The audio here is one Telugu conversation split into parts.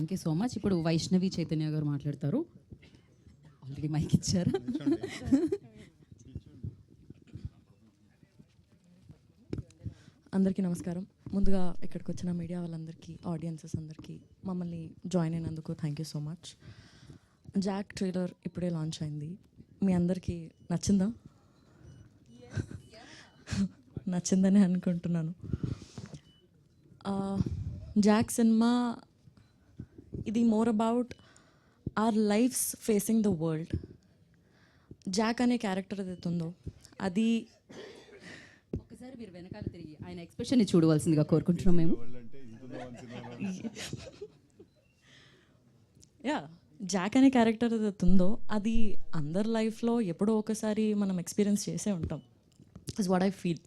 Thank you so much. ఇప్పుడు వైష్ణవి చైతన్య గారు మాట్లాడతారు. ఆల్రెడీ మైక్ ఇచ్చారు. అందరికీ నమస్కారం. ముందుగా ఇక్కడికి వచ్చిన మీడియా వాళ్ళందరికీ, ఆడియన్సెస్ అందరికీ మమ్మల్ని జాయిన్ అయినందుకు thank you so much. Jack trailer ఇప్పుడే లాంచ్ అయింది. మీ అందరికీ నచ్చిందా? నచ్చిందని అనుకుంటున్నాను. జాక్ సినిమా ఇది more about our lives facing the world. Jack అనే క్యారెక్టర్ ఏదైతే ఉందో అది ఒకసారి మీరు వెనకాల తిరిగి ఆయన ఎక్స్ప్రెషన్ని చూడవలసిందిగా కోరుకుంటున్నాం మేము. జాక్ అనే క్యారెక్టర్ ఏదైతే ఉందో అది అందరి లైఫ్లో ఎప్పుడో ఒకసారి మనం ఎక్స్పీరియన్స్ చేసే ఉంటాం. Is what I feel.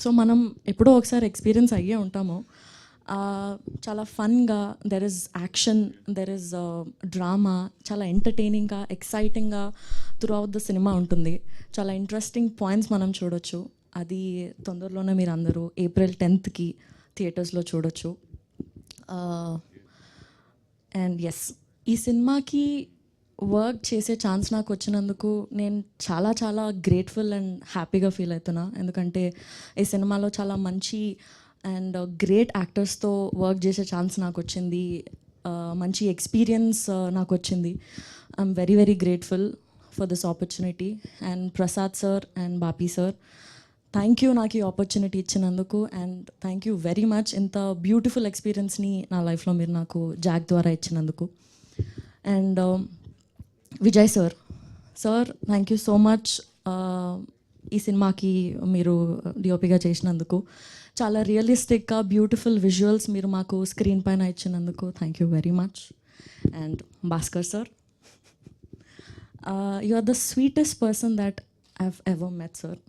So మనం ఎప్పుడో ఒకసారి ఎక్స్పీరియన్స్ అయ్యే ఉంటాము. చాలా ఫన్గా, there is action, there is drama, చాలా ఎంటర్టైనింగ్గా, ఎక్సైటింగ్గా త్రూ అవుట్ ద సినిమా ఉంటుంది. చాలా ఇంట్రెస్టింగ్ పాయింట్స్ మనం చూడొచ్చు. అది తొందరలోనే మీరు అందరూ April 10th థియేటర్స్లో చూడొచ్చు. అండ్ ఎస్, ఈ సినిమాకి వర్క్ చేసే ఛాన్స్ నాకు వచ్చినందుకు నేను చాలా చాలా గ్రేట్ఫుల్ అండ్ హ్యాపీగా ఫీల్ అవుతున్నా. ఎందుకంటే ఈ సినిమాలో చాలా మంచి అండ్ గ్రేట్ యాక్టర్స్తో వర్క్ చేసే ఛాన్స్ నాకు వచ్చింది. మంచి ఎక్స్పీరియన్స్ నాకు వచ్చింది. I'm very very grateful for this opportunity. And Prasad sir and Bapi sir, thank you నాకు ఈ ఆపర్చునిటీ ఇచ్చినందుకు. And thank you very much ఇంత బ్యూటిఫుల్ ఎక్స్పీరియన్స్ని నా లైఫ్లో మీరు నాకు జాక్ ద్వారా ఇచ్చినందుకు. And Vijay sir, thank you so much ఈ సినిమాకి మీరు డిఓపిగా చేసినందుకు. చాలా రియలిస్టిక్గా బ్యూటిఫుల్ విజువల్స్ మీరు మాకు స్క్రీన్ పైన ఇచ్చినందుకు thank you very much. And Bhaskar sir, you are the sweetest person that I have ever met sir.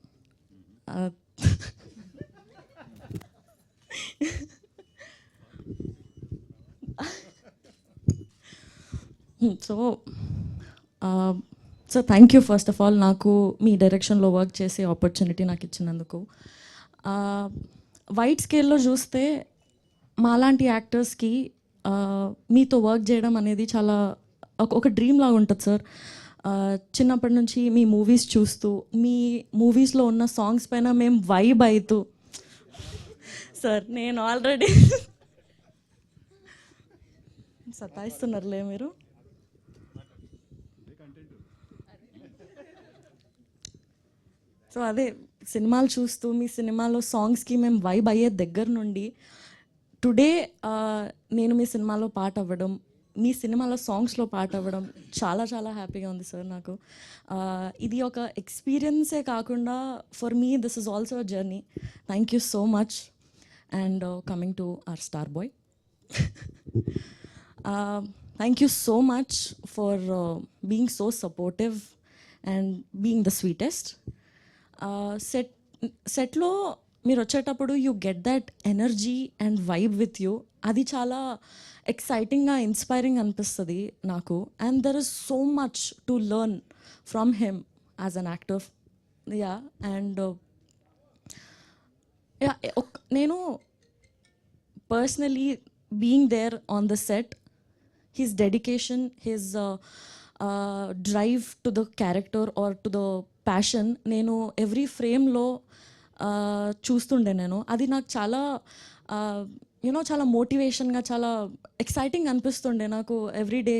So thank you first of all నాకు మీ డైరెక్షన్లో వర్క్ చేసే ఆపర్చునిటీ నాకు ఇచ్చినందుకు. వైడ్ స్కేల్లో చూస్తే మాలాంటి యాక్టర్స్కి మీతో వర్క్ చేయడం అనేది చాలా ఒక డ్రీమ్ లాగా ఉంటుంది సార్. చిన్నప్పటి నుంచి మీ మూవీస్ చూస్తూ, మీ మూవీస్లో ఉన్న సాంగ్స్ పైన మేము వైబ్ అవుతూ, సార్ నేను ఆల్రెడీ సతాయిస్తున్నారులే మీరు. సో అదే సినిమాలు చూస్తూ మీ సినిమాలో సాంగ్స్కి మేము వైబ్ అయ్యే దగ్గర నుండి టుడే నేను మీ సినిమాలో పాట అవ్వడం, మీ సినిమాలో సాంగ్స్లో పాట అవ్వడం చాలా చాలా హ్యాపీగా ఉంది సార్ నాకు. ఇది ఒక ఎక్స్పీరియన్సే కాకుండా for me this is also a journey. Thank you so much. And coming to our star boy, thank you so much for being so supportive and being the sweetest. సెట్లో మీరు వచ్చేటప్పుడు you get that energy and vibe with you. అది చాలా ఎక్సైటింగ్గా, ఇన్స్పైరింగ్ అనిపిస్తుంది నాకు. And there is so much to learn from him as an actor. And నేను personally being there on the set, his dedication, his drive to the character or to the passion, నేను ఎవ్రీ ఫ్రేమ్లో చూస్తుండే. నేను అది నాకు చాలా చాలా మోటివేషన్గా, చాలా ఎక్సైటింగ్ అనిపిస్తుండే నాకు. ఎవ్రీ డే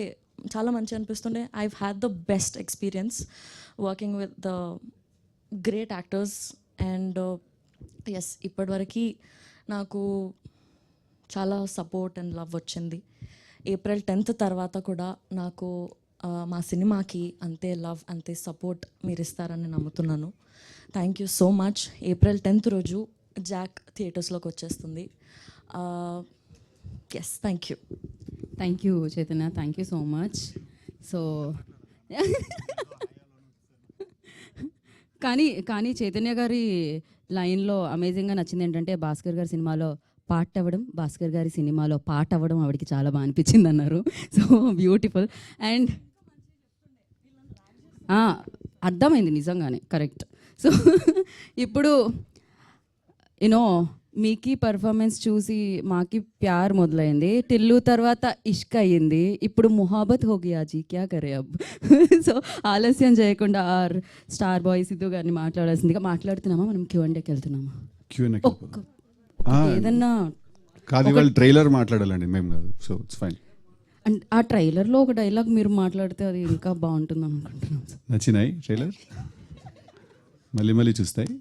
చాలా మంచి అనిపిస్తుండే. I had the best experience working with the great actors. And yes, ఇప్పటివరకు నాకు చాలా సపోర్ట్ అండ్ లవ్ వచ్చింది. April 10th తర్వాత కూడా నాకు మా సినిమాకి అంతే లవ్, అంతే సపోర్ట్ మీరు ఇస్తారని నమ్ముతున్నాను. Thank you so much. April 10th రోజు జాక్ థియేటర్స్లోకి వచ్చేస్తుంది. Yes, thank you. Thank you Chaitanya, thank you so much. So కానీ చైతన్య గారి లైన్లో అమేజింగ్గా నచ్చింది ఏంటంటే, భాస్కర్ గారి సినిమాలో పాట అవ్వడం, భాస్కర్ గారి సినిమాలో పాట అవ్వడం ఆవిడకి చాలా బాగా అనిపించింది అన్నారు. So beautiful. అండ్ అర్థమైంది నిజంగానే, కరెక్ట్. సో ఇప్పుడు యూనో మీకి పర్ఫార్మెన్స్ చూసి మాకి ప్యార్ మొదలైంది, టిల్లు తర్వాత ఇష్క్ అయ్యింది, ఇప్పుడు మొహాబత్ హో గయా జీ క్యా కరే అబ్. సో ఆలస్యం చేయకుండా ఆర్ స్టార్ బాయ్ సిద్ధు గారిని మాట్లాడాల్సిందిగా మాట్లాడుతున్నామా, మనం Q&Aకి వెళ్తున్నామా? Q&A ఏదన్నా కాదు, ఇవాళ ట్రైలర్ మాట్లాడాలండి, మేము కాదు. So it's fine. అండ్ ఆ ట్రైలర్లో ఒక డైలాగ్ మీరు మాట్లాడితే అది ఇంకా బాగుంటుంది అనుకుంటున్నాం. నచ్చినాయి ట్రైలర్? మళ్ళీ మళ్ళీ చూస్తాయి.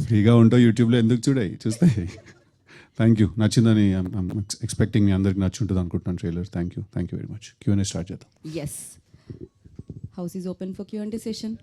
ఫ్రీగా ఉంటావు యూట్యూబ్లో, ఎందుకు చూడాయి, చూస్తాయి. Thank you. నచ్చిందని ఎక్స్పెక్టింగ్ మీ అందరికి నచ్చి ఉంటుంది అనుకుంటున్నాను trailer. Thank you very much. Q&A start చేద్దాం. Yes, house is open for Q&A session.